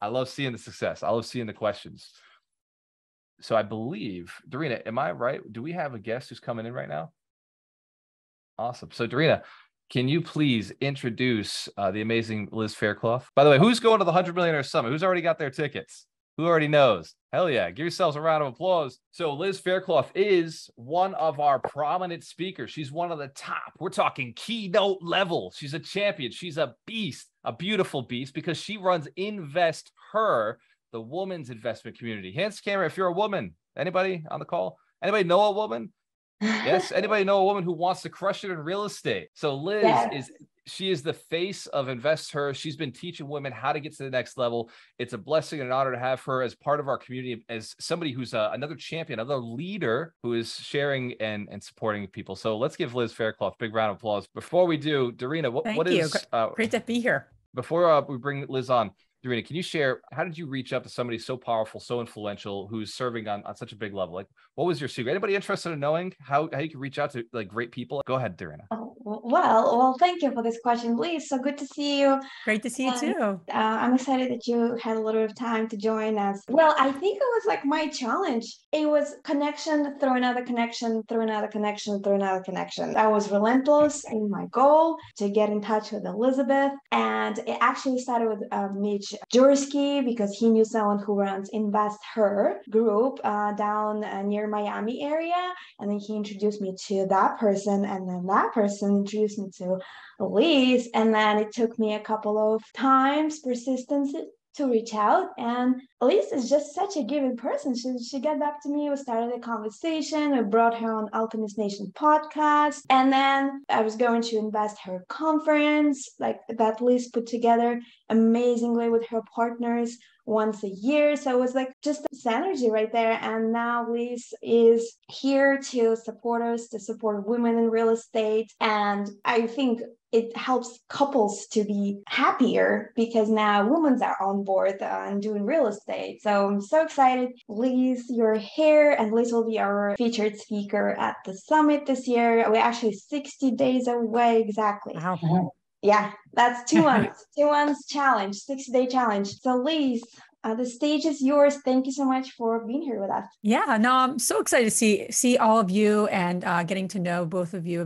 I love seeing the success. I love seeing the questions. So I believe, Darina, am I right? Do we have a guest who's coming in right now? Awesome. So Darina, can you please introduce the amazing Liz Faircloth? By the way, who's going to the 100 Millionaire Summit? Who's already got their tickets? Who already knows? Hell yeah. Give yourselves a round of applause. So Liz Faircloth is one of our prominent speakers. She's one of the top. We're talking keynote level. She's a champion. She's a beast, a beautiful beast, because she runs Invest Her, the woman's investment community. Hands to camera if you're a woman. Anybody on the call? Anybody know a woman? Yes. Anybody know a woman who wants to crush it in real estate? So Liz she is the face of Invest Her. She's been teaching women how to get to the next level. It's a blessing and an honor to have her as part of our community, as somebody who's another champion, another leader who is sharing and supporting people. So let's give Liz Faircloth a big round of applause. Before we do, Darina, what is great to be here. Before we bring Liz on, Darina, can you share, how did you reach out to somebody so powerful, so influential, who's serving on such a big level? Like, what was your secret? Anybody interested in knowing how you can reach out to like great people? Go ahead, Darina. Oh, well, thank you for this question, Liz. So good to see you. Great to see you too. I'm excited that you had a little bit of time to join us. Well, I think it was like my challenge. It was connection through another connection, through another connection, through another connection. I was relentless in my goal to get in touch with Elizabeth. And it actually started with Mitch Jursky, because he knew someone who runs Invest Her group down near Miami area. And then he introduced me to that person. And then that person introduced me to Liz. And then it took me a couple of times, persistence, to reach out. And Liz is just such a giving person. She got back to me. We started a conversation. I brought her on Alchemist Nation podcast. And then I was going to Invest Her conference, like that Liz put together amazingly with her partners once a year. So it was like just this energy right there. And now Liz is here to support us, to support women in real estate. And I think it helps couples to be happier, because now women are on board and doing real estate. So I'm so excited. Liz, you're here, and Liz will be our featured speaker at the summit this year. We're actually 60 days away exactly. Wow. Yeah, that's 2 months. 2 months challenge, 60-day challenge. So Liz, the stage is yours. Thank you so much for being here with us. Yeah, no, I'm so excited to see all of you, and getting to know both of you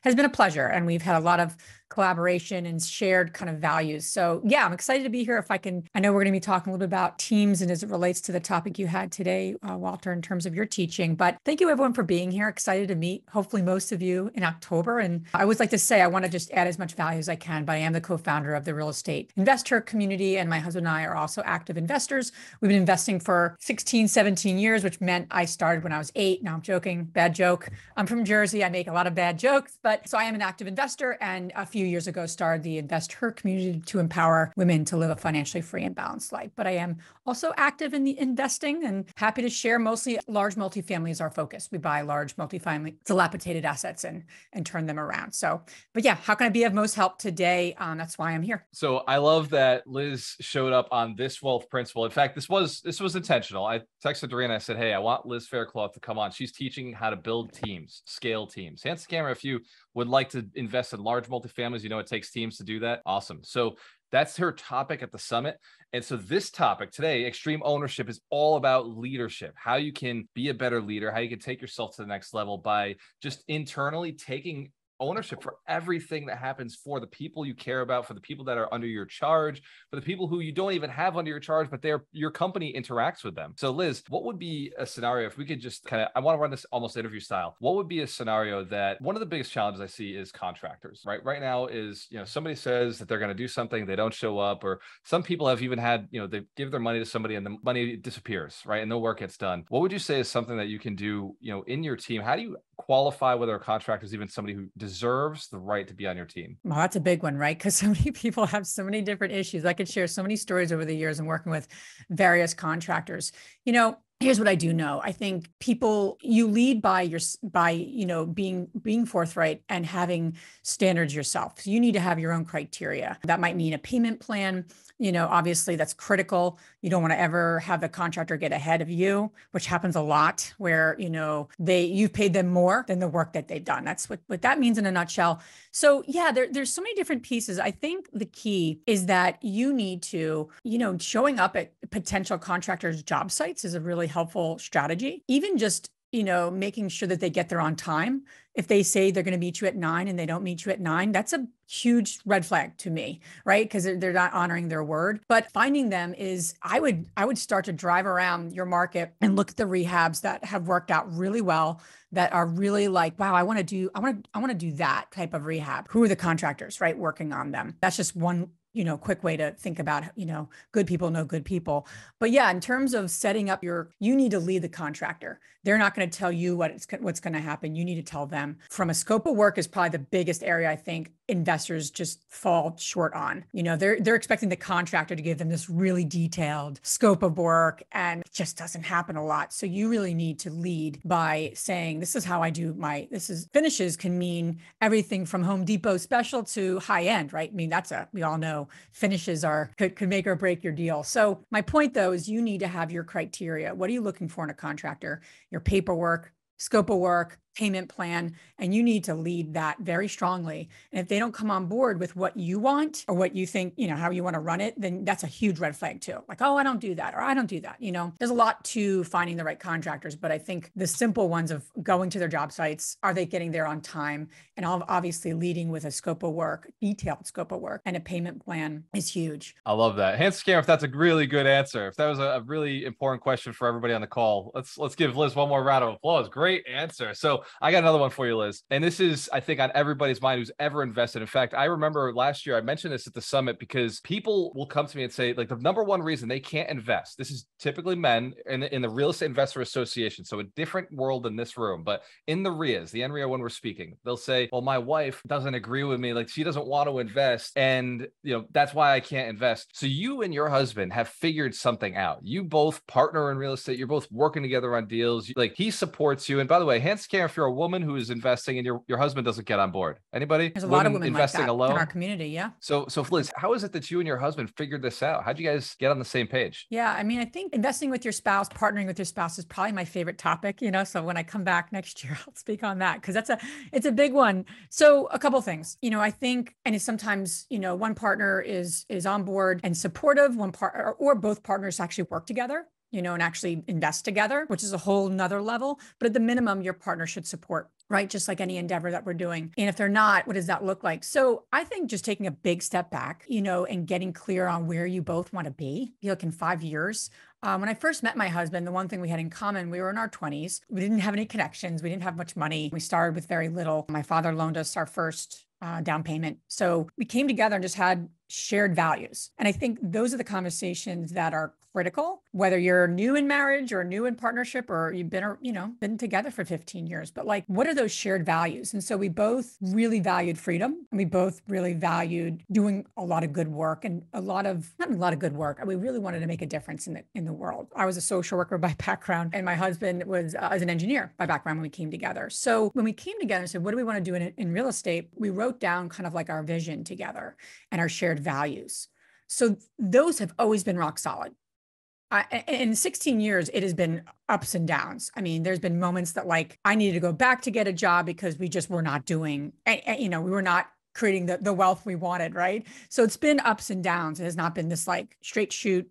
has been a pleasure. And we've had a lot of collaboration and shared kind of values. So yeah, I'm excited to be here. I know we're going to be talking a little bit about teams and as it relates to the topic you had today, Gualter, in terms of your teaching. But thank you everyone for being here. Excited to meet hopefully most of you in October. And I always like to say, I want to just add as much value as I can, but I am the co-founder of the real estate investor community. And my husband and I are also active investors. We've been investing for 16, 17 years, which meant I started when I was 8. No, I'm joking. Bad joke. I'm from Jersey. I make a lot of bad jokes, but so I am an active investor, and a few years ago started the Invest Her community to empower women to live a financially free and balanced life. But I am also active in the investing and happy to share. Mostly large multifamily is our focus. We buy large multifamily dilapidated assets and turn them around. So, but yeah, how can I be of most help today? That's why I'm here. So I love that Liz showed up on this wealth principle. In fact, this was intentional. I texted Darina. I said, hey, I want Liz Faircloth to come on. She's teaching how to build teams, scale teams. Hands to camera if you would like to invest in large multifamilies. You know, it takes teams to do that. Awesome. So that's her topic at the summit. And so this topic today, extreme ownership, is all about leadership, how you can be a better leader, how you can take yourself to the next level by just internally taking ownership for everything that happens for the people you care about, for the people that are under your charge, for the people who you don't even have under your charge, but your company interacts with them. So Liz, what would be a scenario, if we could just I want to run this almost interview style. What would be a scenario that one of the biggest challenges I see is contractors, right? Right now is, somebody says that they're going to do something, they don't show up, or some people have even had, they give their money to somebody and the money disappears, right? And no work gets done. What would you say is something that you can do, in your team? How do you qualify whether a contractor is even somebody who deserves the right to be on your team? Well, that's a big one, right? Because so many people have so many different issues. I could share so many stories over the years and working with various contractors. Here's what I do know. I think people, you lead by being forthright and having standards yourself. So you need to have your own criteria. That might mean a payment plan. Obviously that's critical. You don't want to ever have the contractor get ahead of you, which happens a lot where, you've paid them more than the work that they've done. That's what that means in a nutshell. So yeah, there's so many different pieces. I think the key is that you need to, showing up at potential contractors' job sites is a really helpful strategy. Even just, making sure that they get there on time. If they say they're going to meet you at 9 and they don't meet you at 9, that's a huge red flag to me, right? Because they're not honoring their word. But finding them is, I would start to drive around your market and look at the rehabs that have worked out really well, that are really like, wow, I want to do that type of rehab. Who are the contractors, right, working on them? That's just one quick way to think about, good people know good people. But yeah, in terms of setting up you need to lead the contractor. They're not going to tell you what's going to happen. You need to tell them. From a scope of work is probably the biggest area I think investors just fall short on. They're expecting the contractor to give them this really detailed scope of work, and it just doesn't happen a lot. So you really need to lead by saying, this is how I do finishes can mean everything from Home Depot special to high end, right? I mean, we all know finishes could make or break your deal. So my point though is you need to have your criteria. What are you looking for in a contractor? Your paperwork, scope of work, payment plan, and you need to lead that very strongly. And if they don't come on board with what you want or what you think, how you want to run it, then that's a huge red flag too. Like, oh, I don't do that, or I don't do that. There's a lot to finding the right contractors, but I think the simple ones of going to their job sites, are they getting there on time? And obviously leading with a scope of work, detailed scope of work, and a payment plan is huge. I love that. Hands scam, if that's a really good answer. If that was a really important question for everybody on the call, let's give Liz one more round of applause. Great answer. So I got another one for you, Liz. And this is, I think, on everybody's mind who's ever invested. In fact, I remember last year, I mentioned this at the summit because people will come to me and say, like, the number one reason they can't invest, this is typically men in the Real Estate Investor Association. So a different world than this room, but in the RIAs, the NREA when we're speaking, they'll say, well, my wife doesn't agree with me. Like, she doesn't want to invest. And, that's why I can't invest. So you and your husband have figured something out. You both partner in real estate. You're both working together on deals. Like, he supports you. And by the way, hands scam if you're a woman who is investing and your husband doesn't get on board. Anybody? There's a lot of women investing like that alone in our community. Yeah. So Liz, how is it that you and your husband figured this out? How'd you guys get on the same page? Yeah. I mean, I think investing with your spouse, partnering with your spouse is probably my favorite topic, so when I come back next year, I'll speak on that because it's a big one. So a couple things, I think, and it's sometimes, one partner is on board and supportive, one part or both partners actually work together, and actually invest together, which is a whole nother level. But at the minimum, your partner should support, right? Just like any endeavor that we're doing. And if they're not, what does that look like? So I think just taking a big step back, and getting clear on where you both want to be, like in 5 years. When I first met my husband, the one thing we had in common, we were in our 20s. We didn't have any connections. We didn't have much money. We started with very little. My father loaned us our first down payment. So we came together and just had shared values. And I think those are the conversations that are critical, whether you're new in marriage or new in partnership, or you've been together for 15 years, but like, what are those shared values? And so we both really valued freedom. And we both really valued doing a lot of good work and not a lot of good work. We really wanted to make a difference in the world. I was a social worker by background, and my husband was as an engineer by background when we came together. So when we came together and said, what do we want to do in real estate? We wrote down kind of like our vision together and our shared values. So those have always been rock solid. In 16 years, it has been ups and downs. I mean, there's been moments that like I needed to go back to get a job because we just were not doing, we were not creating the wealth we wanted, right? So it's been ups and downs. It has not been this like straight shoot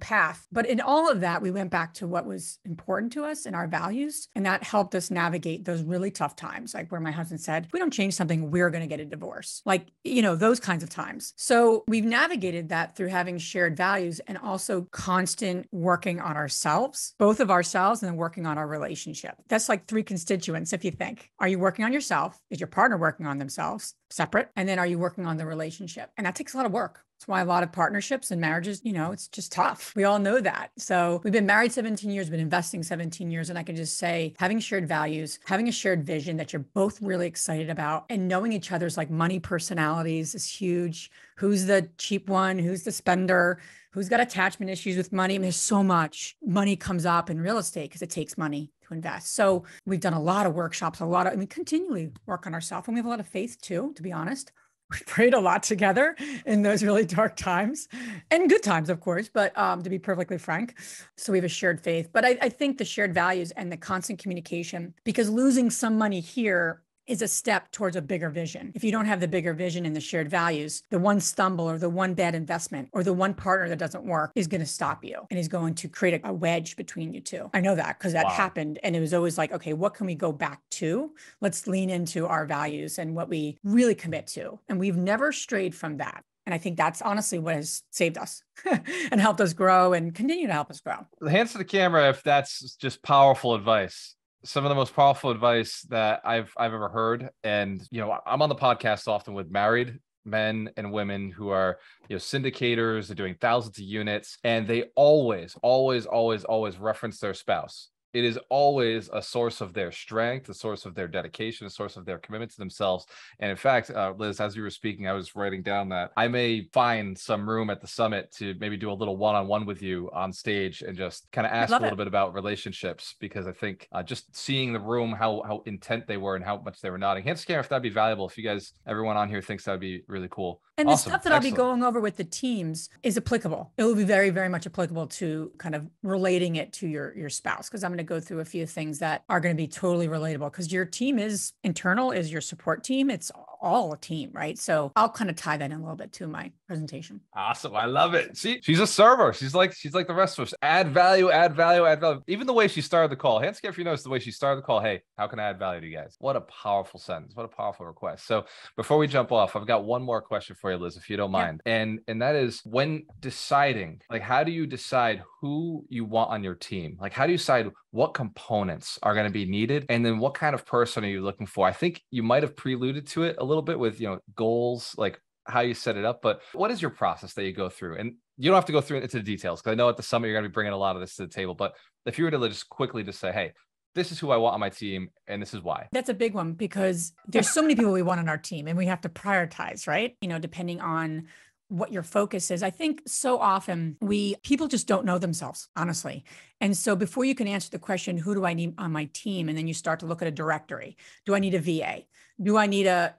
path. But in all of that, we went back to what was important to us and our values. And that helped us navigate those really tough times, like where my husband said, if we don't change something, we're going to get a divorce. Like, those kinds of times. So we've navigated that through having shared values and also constant working on ourselves, both of ourselves, and then working on our relationship. That's like 3 constituents. If you think, are you working on yourself? Is your partner working on themselves? Separate? And then are you working on the relationship? And that takes a lot of work. That's why a lot of partnerships and marriages, it's just tough. We all know that. So we've been married 17 years, been investing 17 years. And I can just say having shared values, having a shared vision that you're both really excited about, and knowing each other's like money personalities is huge. Who's the cheap one? Who's the spender? Who's got attachment issues with money? I mean, there's so much money comes up in real estate because it takes money to invest. So we've done a lot of workshops, we continually work on ourselves, and we have a lot of faith too, to be honest. We prayed a lot together in those really dark times and good times, of course, but to be perfectly frank. So we have a shared faith, but I think the shared values and the constant communication, because losing some money here is a step towards a bigger vision. If you don't have the bigger vision and the shared values, the one stumble or the one bad investment or the one partner that doesn't work is going to stop you and is going to create a wedge between you two. I know that because that happened. And it was always like, okay, what can we go back to? Let's lean into our values and what we really commit to. And we've never strayed from that. And I think that's honestly what has saved us and helped us grow and continue to help us grow. Hands to the camera if that's just powerful advice. Some of the most powerful advice that I've ever heard. And, I'm on the podcast often with married men and women who are, syndicators, they're doing thousands of units, and they always reference their spouse. It is always a source of their strength, a source of their dedication, a source of their commitment to themselves. And in fact, Liz, as you were speaking, I was writing down that I may find some room at the summit to maybe do a little one-on-one with you on stage and just kind of ask a little bit about relationships, because I think just seeing the room, how intent they were and how much they were nodding. Hands camera if that'd be valuable. If you guys, everyone on here thinks that'd be really cool. And the stuff that I'll be going over with the teams is applicable. It will be very, very much applicable to kind of relating it to your spouse, because I'm going to go through a few things that are going to be totally relatable, because your team is internal, is your support team. It's all a team, right? So I'll kind of tie that in a little bit to my presentation. Awesome. I love it. See, she's a server. She's like the rest of us. Add value, add value, add value. Even the way she started the call. Hands if you notice the way she started the call. Hey, how can I add value to you guys? What a powerful sentence. What a powerful request. So before we jump off, I've got one more question for you, Liz, if you don't mind. Yeah. And that is, when deciding, like, how do you decide who you want on your team? Like, how do you decide what components are going to be needed? And then what kind of person are you looking for? I think you might have preluded to it a little bit with, goals, like how you set it up, but what is your process that you go through? And you don't have to go through into the details, because I know at the summit, you're going to be bringing a lot of this to the table, but if you were to just quickly just say, hey, this is who I want on my team, and this is why. That's a big one, because there's so many people we want on our team, and we have to prioritize, right? Depending on what your focus is. I think so often people just don't know themselves, honestly. And so before you can answer the question, who do I need on my team? And then you start to look at a directory. Do I need a VA? Do I need a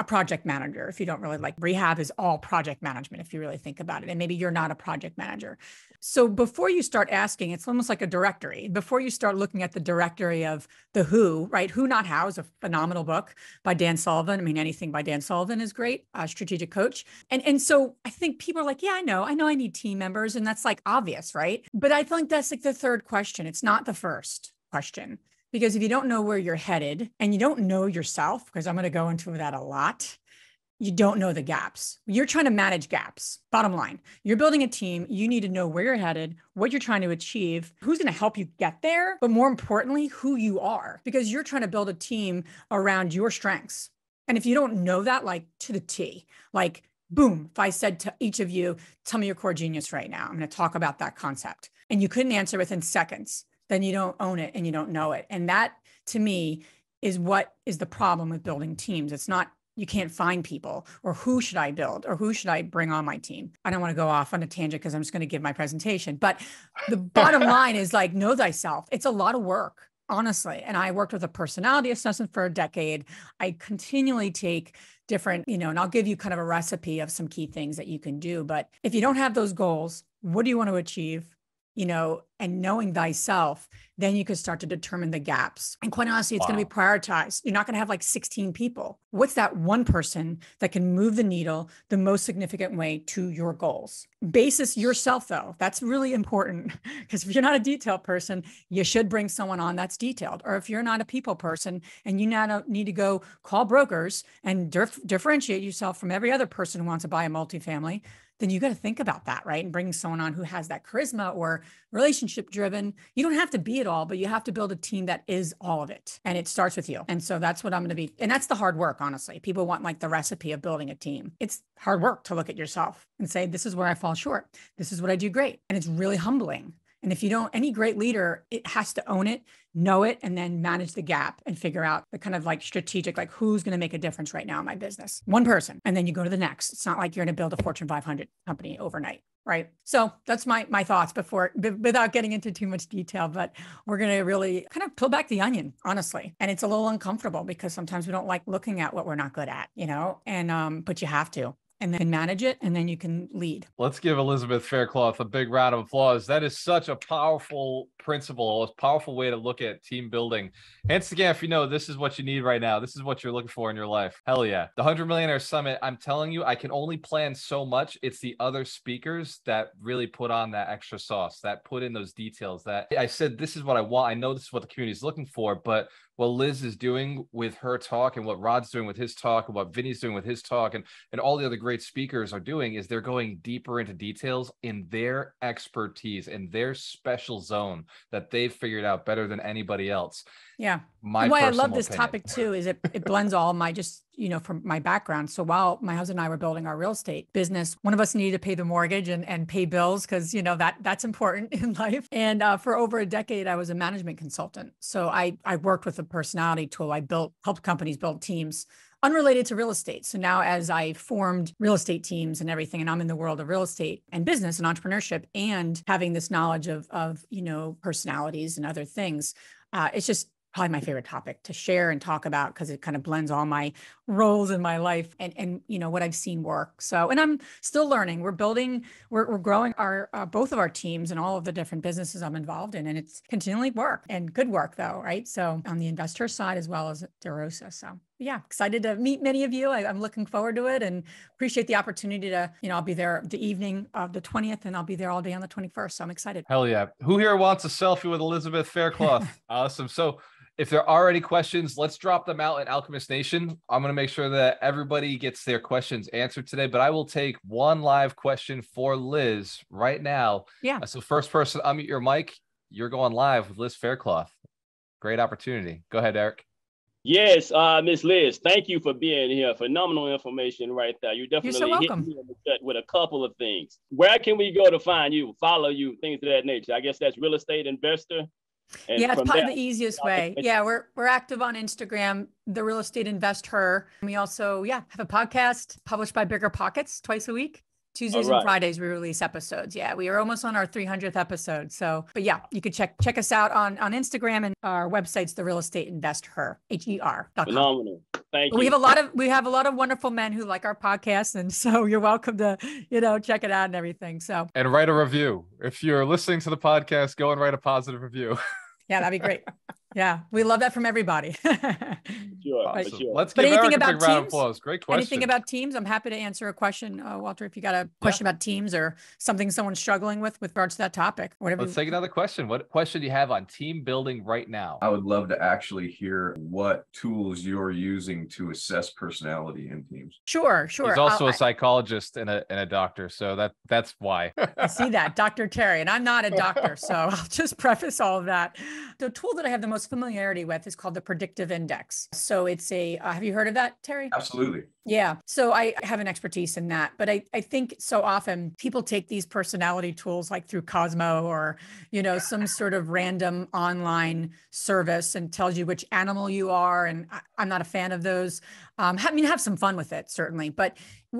project manager? If you don't really like, rehab is all project management, if you really think about it. And maybe you're not a project manager. So before you start asking, it's almost like a directory. Before you start looking at the directory of the who, right? Who Not How is a phenomenal book by Dan Sullivan. I mean, anything by Dan Sullivan is great, strategic coach. And so I think people are like, yeah, I know I need team members. And that's like obvious, right? But I think that's like the third question. It's not the first question. Because if you don't know where you're headed and you don't know yourself, because I'm going to go into that a lot, you don't know the gaps. You're trying to manage gaps. Bottom line, you're building a team. You need to know where you're headed, what you're trying to achieve, who's going to help you get there, but more importantly, who you are, because you're trying to build a team around your strengths. And if you don't know that, like to the T, like boom, if I said to each of you, tell me your core genius right now, I'm going to talk about that concept. And you couldn't answer within seconds, then you don't own it and you don't know it. And that, to me, is what is the problem with building teams. It's not, you can't find people, or who should I build, or who should I bring on my team? I don't want to go off on a tangent because I'm just going to give my presentation. But the bottom line is like, know thyself. It's a lot of work, honestly. And I worked with a personality assessment for a decade. I continually take different, and I'll give you kind of a recipe of some key things that you can do. But if you don't have those goals, what do you want to achieve? And knowing thyself, then you can start to determine the gaps. And quite honestly, it's going to be prioritized. You're not going to have like 16 people. What's that one person that can move the needle the most significant way to your goals? Basis yourself, though. That's really important, because if you're not a detailed person, you should bring someone on that's detailed. Or if you're not a people person and you now need to go call brokers and differentiate yourself from every other person who wants to buy a multifamily, then you got to think about that, right? And bringing someone on who has that charisma or relationship relationship driven. You don't have to be it all, but you have to build a team that is all of it. And it starts with you. And so that's what I'm going to be. And that's the hard work, honestly. People want like the recipe of building a team. It's hard work to look at yourself and say, this is where I fall short. This is what I do great. And it's really humbling. And if you don't, any great leader, it has to own it, know it, and then manage the gap and figure out the kind of like strategic, like who's going to make a difference right now in my business? One person. And then you go to the next. It's not like you're going to build a Fortune 500 company overnight. Right. So that's my thoughts without getting into too much detail, but we're going to really kind of peel back the onion, honestly. And it's a little uncomfortable because sometimes we don't like looking at what we're not good at, and, but you have to. And then manage it, and then you can lead. Let's give Elizabeth Faircloth a big round of applause. That is such a powerful principle, a powerful way to look at team building. Hands again, if you know this is what you need right now, this is what you're looking for in your life. Hell yeah. The 100 Millionaire Summit, I'm telling you, I can only plan so much. It's the other speakers that really put on that extra sauce, that put in those details, that I said, this is what I want. I know this is what the community is looking for, but what Liz is doing with her talk and what Rod's doing with his talk and what Vinny's doing with his talk and all the other great speakers are doing is they're going deeper into details in their expertise, in their special zone that they've figured out better than anybody else. Yeah. My why I love this opinion. topic too, is it blends all my from my background. So while my husband and I were building our real estate business, one of us needed to pay the mortgage and pay bills because, that's important in life. And for over a decade, I was a management consultant. So I worked with a personality tool. I helped companies build teams unrelated to real estate. So now as I formed real estate teams and everything, and I'm in the world of real estate and business and entrepreneurship and having this knowledge of personalities and other things, it's just probably my favorite topic to share and talk about because it kind of blends all my roles in my life and what I've seen work. So, and I'm still learning. We're growing our both of our teams and all of the different businesses I'm involved in, and it's continually work and good work though, right? So on the investor side as well as DeRosa. So yeah, excited to meet many of you. I'm looking forward to it and appreciate the opportunity to, I'll be there the evening of the 20th and I'll be there all day on the 21st. So I'm excited. Hell yeah. Who here wants a selfie with Elizabeth Faircloth? Awesome. So if there are any questions, let's drop them out in Alchemist Nation. I'm going to make sure that everybody gets their questions answered today, but I will take one live question for Liz right now. Yeah. So first person, unmute your mic. You're going live with Liz Faircloth. Great opportunity. Go ahead, Eric. Yes, Miss Liz, thank you for being here. Phenomenal information right there. You definitely hit me in the gut with a couple of things. Where can we go to find you, follow you, things of that nature? I guess that's real estate investor. And yeah, it's probably the easiest way. Yeah, we're active on Instagram, The Real Estate Investor. We also, have a podcast published by Bigger Pockets twice a week. Tuesdays and Fridays, we release episodes. Yeah, we are almost on our 300th episode. So, but yeah, you could check us out on Instagram, and our website's The Real Estate Investor, HER.com. Phenomenal. Thank you. We have a lot of wonderful men who like our podcast, and so you're welcome to check it out and everything. So and write a review. If you're listening to the podcast, go and write a positive review. Yeah, that'd be great. Yeah, we love that from everybody. Sure. Let's give Eric a big round of applause. Great question. Anything about teams? I'm happy to answer a question, Walter, if you got a question about teams or something someone's struggling with regards to that topic. Whatever. Let's take another question. What question do you have on team building right now? I would love to actually hear what tools you're using to assess personality in teams. Sure. He's also a psychologist and a doctor, so that's why. I see that, Dr. Terry, and I'm not a doctor, so I'll just preface all of that. The tool that I have the most familiarity with is called the Predictive Index. So it's have you heard of that, Terry? Absolutely. Yeah. So I have an expertise in that, but I think so often people take these personality tools like through Cosmo or, some sort of random online service and tells you which animal you are. And I'm not a fan of those. Have some fun with it, certainly. But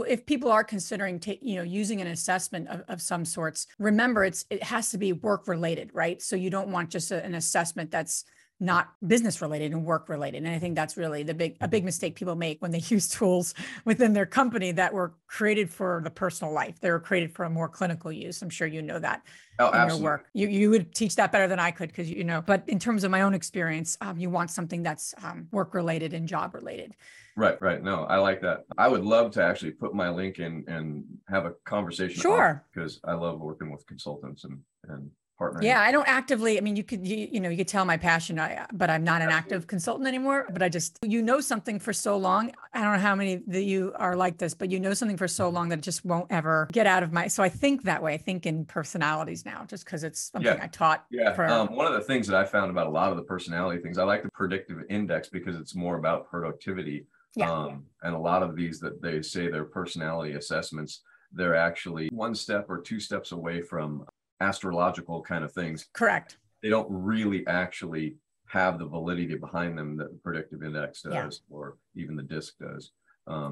if people are considering, using an assessment of some sorts, remember it has to be work related, right? So you don't want just an assessment that's not business related and work related. And I think that's really a big mistake people make when they use tools within their company that were created for the personal life. They were created for a more clinical use. I'm sure you know that in absolutely. Your work. You would teach that better than I could because but in terms of my own experience, you want something that's work related and job related. Right. No, I like that. I would love to actually put my link in and have a conversation. Sure. Because I love working with consultants and partnering. Yeah, I don't actively, I mean, you could tell my passion, but I'm not an active consultant anymore, but I just, something for so long. I don't know how many that you are like this, but something for so long that it just won't ever get out of so I think that way. I think in personalities now, just because it's something I taught. One of the things that I found about a lot of the personality things, I like the predictive index because it's more about productivity. And a lot of these that they say they're personality assessments, they're actually one step or two steps away from astrological kind of things. Correct. They don't really actually have the validity behind them that the predictive index does, or even the disc does.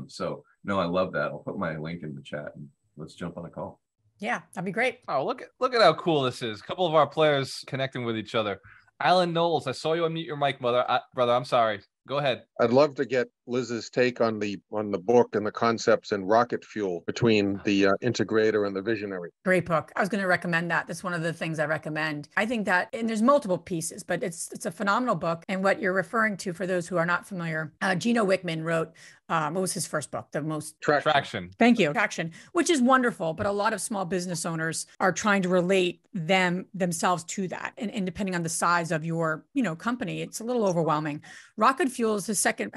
So no, I love that. I'll put my link in the chat and let's jump on a call. Yeah, that'd be great. Oh, look at how cool this is. A couple of our players connecting with each other. Alan Knowles, I saw you unmute your mic, brother. I'm sorry. Go ahead. I'd love to get Liz's take on the book and the concepts in rocket fuel between the integrator and the visionary. Great book. I was going to recommend that. That's one of the things I recommend. I think that, and there's multiple pieces, but it's a phenomenal book. And what you're referring to, for those who are not familiar, Gino Wickman wrote, what was his first book? The most Traction. Thank you. Traction, which is wonderful. But a lot of small business owners are trying to relate themselves to that. And depending on the size of your, company, it's a little overwhelming. Rocket Fuel is his second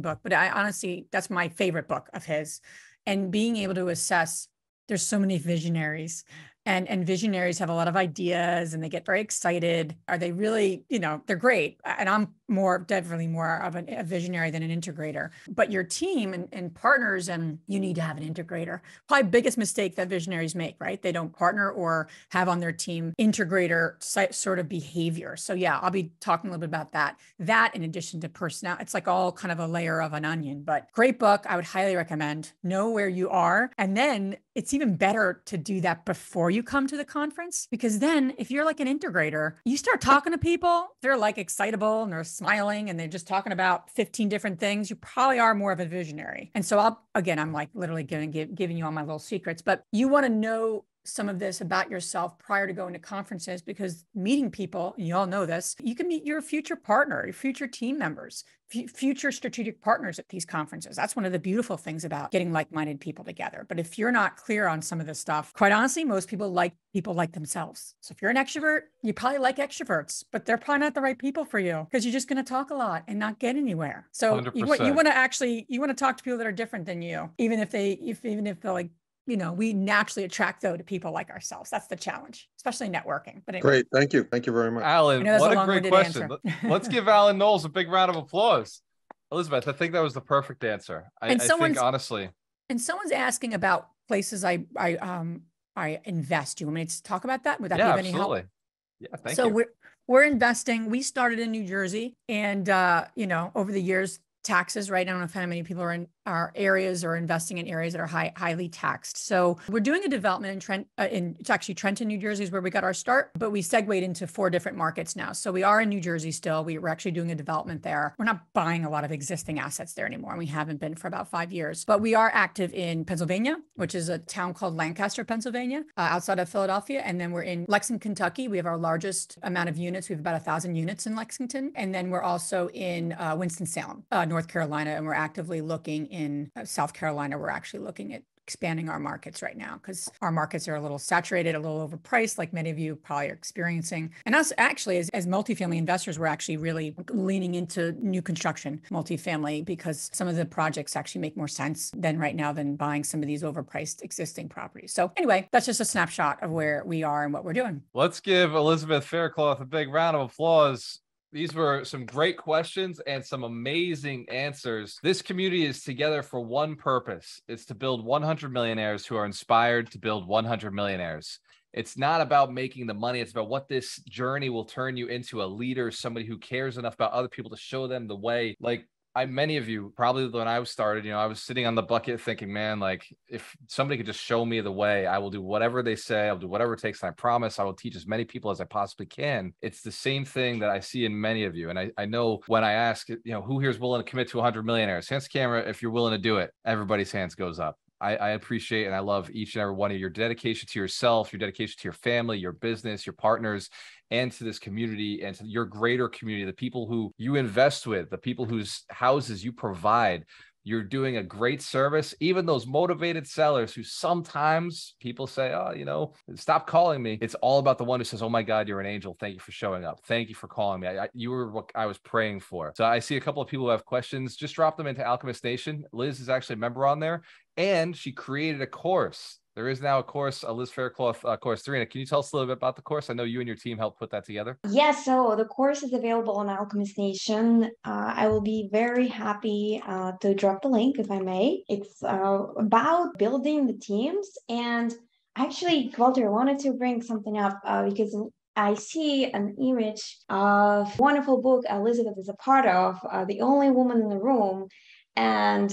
book, but I honestly, that's my favorite book of his. And being able to assess, there's so many visionaries. And visionaries have a lot of ideas and they get very excited. Are they really, they're great. And I'm definitely more of a visionary than an integrator. But your team and partners, and you need to have an integrator. Probably biggest mistake that visionaries make, right? They don't partner or have on their team integrator sort of behavior. So yeah, I'll be talking a little bit about that. That in addition to personnel, it's like all kind of a layer of an onion, but great book. I would highly recommend. Know where you are. And then it's even better to do that before you come to the conference, because then if you're like an integrator, you start talking to people, they're like excitable and they're smiling and they're just talking about 15 different things. You probably are more of a visionary. And so I'm like literally giving you all my little secrets, but you want to know some of this about yourself prior to going to conferences, because meeting people, and you all know this, you can meet your future partner, your future team members, future strategic partners at these conferences. That's one of the beautiful things about getting like-minded people together. But if you're not clear on some of this stuff, quite honestly, most people like themselves. So if you're an extrovert, you probably like extroverts, but they're probably not the right people for you, because you're just going to talk a lot and not get anywhere. So you want to talk to people that are different than you, even if they're like, we naturally attract, though, to people like ourselves. That's the challenge, especially networking. But anyway. Great. Thank you. Thank you very much. Alan, what a great question. Let's give Alan Knowles a big round of applause. Elizabeth, I think that was the perfect answer. I think, honestly. And someone's asking about places I invest. Do you want me to talk about that? Would that be of any help? Yeah, thank you. So we're investing. We started in New Jersey, and over the years, taxes, right? I don't know how many people are in our areas or investing in areas that are highly taxed. So we're doing a development in it's actually Trenton, New Jersey is where we got our start, but we segued into 4 different markets now. So we are in New Jersey still. We're actually doing a development there. We're not buying a lot of existing assets there anymore. And we haven't been for about 5 years, but we are active in Pennsylvania, which is a town called Lancaster, Pennsylvania, outside of Philadelphia. And then we're in Lexington, Kentucky. We have our largest amount of units. We have about 1,000 units in Lexington. And then we're also in Winston-Salem, North Carolina, and we're actively looking in South Carolina. We're actually looking at expanding our markets right now because our markets are a little saturated, a little overpriced, like many of you probably are experiencing. And us actually, as multifamily investors, we're actually really leaning into new construction multifamily because some of the projects actually make more sense than right now than buying some of these overpriced existing properties. So anyway, that's just a snapshot of where we are and what we're doing. Let's give Elizabeth Faircloth a big round of applause. These were some great questions and some amazing answers. This community is together for one purpose. It's to build 100 millionaires who are inspired to build 100 millionaires. It's not about making the money. It's about what this journey will turn you into, a leader, somebody who cares enough about other people to show them the way. Like many of you, probably when I was started, I was sitting on the bucket thinking, man, like if somebody could just show me the way, I will do whatever they say. I'll do whatever it takes. And I promise I will teach as many people as I possibly can. It's the same thing that I see in many of you. And I know when I ask, who here is willing to commit to 100 millionaires? Hands to camera if you're willing to do it. Everybody's hands goes up. I appreciate and I love each and every one of your dedication to yourself, your dedication to your family, your business, your partners, and to this community and to your greater community, the people who you invest with, the people whose houses you provide. You're doing a great service. Even those motivated sellers who sometimes people say, oh, you know, stop calling me. It's all about the one who says, oh my God, you're an angel. Thank you for showing up. Thank you for calling me. You were what I was praying for. So I see a couple of people who have questions. Just drop them into Alchemist Nation. Liz is actually a member on there, and she created a course. There is now a course, a Liz Faircloth course. Darina, can you tell us a little bit about the course? I know you and your team helped put that together. Yes, so the course is available on Alchemist Nation. I will be very happy to drop the link if I may. It's about building the teams. And actually, Gualter, I wanted to bring something up because I see an image of a wonderful book Elizabeth is a part of, The Only Woman in the Room. And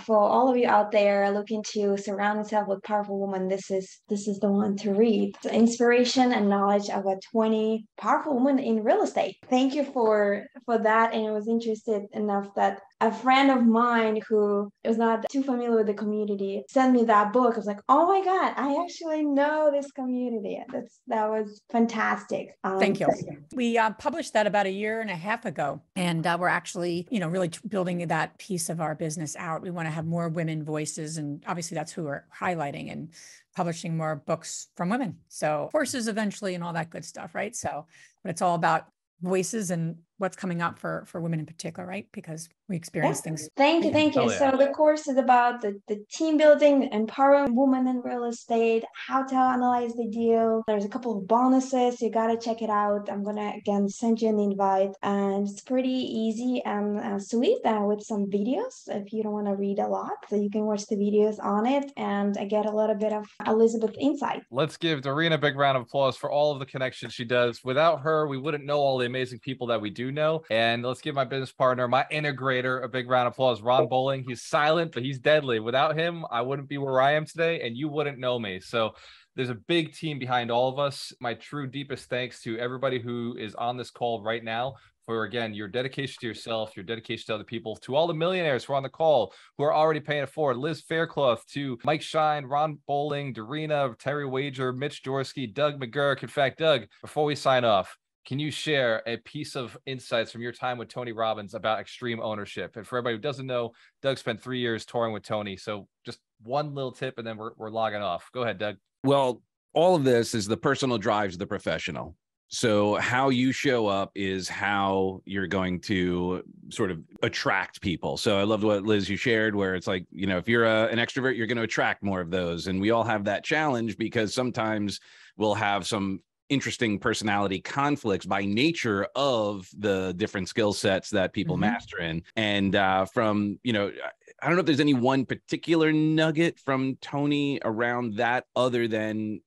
for all of you out there looking to surround yourself with powerful women, this is the one to read. The inspiration and knowledge of a 20 powerful women in real estate. Thank you for that. And I was interested enough that a friend of mine who was not too familiar with the community sent me that book. I was like, oh my God, I actually know this community. That was fantastic. Thank you. We published that about 1.5 years ago, and we're actually, really building that piece of our business out. We want to have more women voices, and obviously that's who we're highlighting, and publishing more books from women. So courses eventually and all that good stuff, right? So, but it's all about voices and what's coming up for women in particular, right? Because we experience things. Thank you. Oh, yeah. So the course is about the team building, empowering women in real estate, how to analyze the deal. There's a couple of bonuses. You got to check it out. I'm going to, again, send you an invite. And it's pretty easy and sweet with some videos if you don't want to read a lot. So you can watch the videos on it and get a little bit of Elizabeth insight. Let's give Darina a big round of applause for all of the connections she does. Without her, we wouldn't know all the amazing people that we do know. And let's give my business partner, my integrator, a big round of applause. Ron Bowling. He's silent, but he's deadly. Without him, I wouldn't be where I am today, and you wouldn't know me. So there's a big team behind all of us. My true deepest thanks to everybody who is on this call right now for, again, your dedication to yourself, your dedication to other people, to all the millionaires who are on the call, who are already paying it forward. Liz Faircloth, to Mike Shine, Ron Bowling, Darina, Terry Wager, Mitch Dorsky, Doug McGurk. In fact, Doug, before we sign off, can you share a piece of insights from your time with Tony Robbins about extreme ownership? And for everybody who doesn't know, Doug spent 3 years touring with Tony. So just one little tip, and then we're logging off. Go ahead, Doug. Well, all of this is the personal drives the professional. So how you show up is how you're going to sort of attract people. So I loved what, Liz, you shared, where it's like, if you're an extrovert, you're going to attract more of those. And we all have that challenge because sometimes we'll have some interesting personality conflicts by nature of the different skill sets that people master in. And from, I don't know if there's any one particular nugget from Tony around that other than,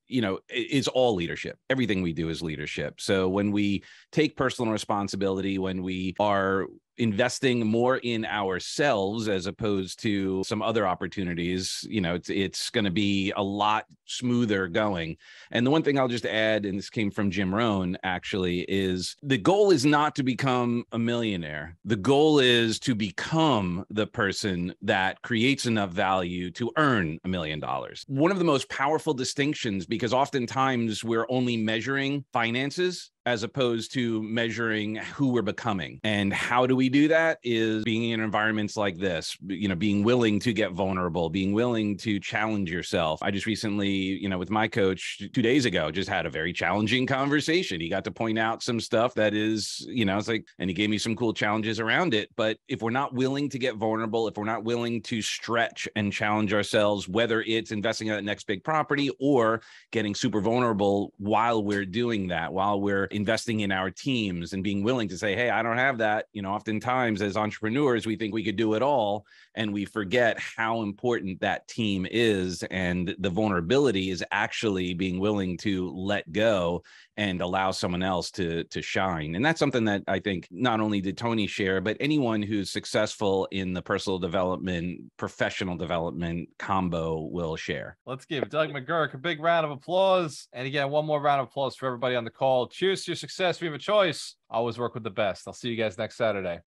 is all leadership. Everything we do is leadership. So when we take personal responsibility, when we are investing more in ourselves as opposed to some other opportunities, it's going to be a lot smoother going. And the one thing I'll just add, and this came from Jim Rohn actually, is the goal is not to become a millionaire. The goal is to become the person that creates enough value to earn $1 million. One of the most powerful distinctions, because oftentimes we're only measuring finances as opposed to measuring who we're becoming. And how do we do that is being in environments like this, being willing to get vulnerable, being willing to challenge yourself. I just recently, with my coach 2 days ago, just had a very challenging conversation. He got to point out some stuff that is, it's like, and he gave me some cool challenges around it. But if we're not willing to get vulnerable, if we're not willing to stretch and challenge ourselves, whether it's investing in that next big property or getting super vulnerable while we're doing that, while we're investing in our teams and being willing to say, hey, I don't have that. Oftentimes as entrepreneurs, we think we could do it all, and we forget how important that team is. And the vulnerability is actually being willing to let go and allow someone else to shine. And that's something that I think not only did Tony share, but anyone who's successful in the personal development, professional development combo will share. Let's give Doug McGurk a big round of applause. And again, one more round of applause for everybody on the call. Cheers to your success. We have a choice. Always work with the best. I'll see you guys next Saturday.